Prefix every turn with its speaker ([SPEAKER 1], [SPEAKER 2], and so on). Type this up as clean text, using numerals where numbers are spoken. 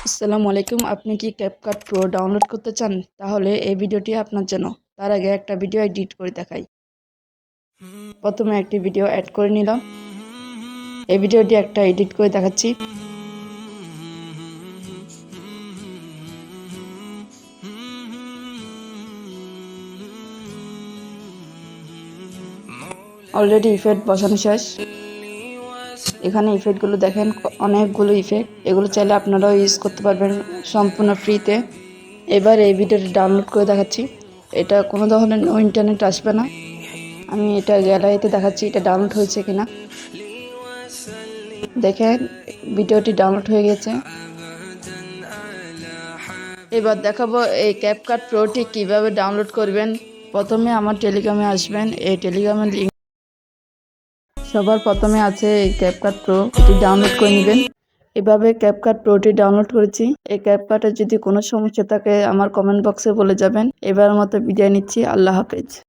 [SPEAKER 1] আসসালামু আলাইকুম। আপনি কি ক্যাপকাট প্রো ডাউনলোড করতে চান? তাহলে এই ভিডিওটি আপনার জন্য। তার আগে একটা ভিডিও এডিট করে দেখাই। প্রথমে একটি ভিডিও অ্যাড করে নিলাম। এই ভিডিওটি একটা এডিট করে দেখাচ্ছি। অলরেডি ইফেক্ট বসানো শেষ। এখানে ইফেক্টগুলো দেখেন, অনেকগুলো ইফেক্ট। এগুলো চাইলে আপনারাও ইউজ করতে পারবেন সম্পূর্ণ ফ্রিতে। এবার এই ভিডিওটি ডাউনলোড করে দেখাচ্ছি। এটা কোনো ধরনের ইন্টারনেট আসবে না। আমি এটা গ্যালারিতে দেখাচ্ছি এটা ডাউনলোড হয়েছে কিনা। দেখেন ভিডিওটি ডাউনলোড হয়ে গেছে। এবার দেখাবো এই ক্যাপকাট প্রোটি কিভাবে ডাউনলোড করবেন। প্রথমে আমার টেলিগ্রামে আসবেন। এই টেলিগ্রামের লিঙ্ক সবার প্রথমে আছে। এই ক্যাপকাট প্রো এটি ডাউনলোড করে নেবেন। এভাবে ক্যাপকাট প্রোটি ডাউনলোড করেছি। এই ক্যাপকাটে যদি কোনো সমস্যা থাকে আমার কমেন্ট বক্সে বলে যাবেন। এবার মতো বিদায় নিচ্ছি। আল্লাহ হাফেজ।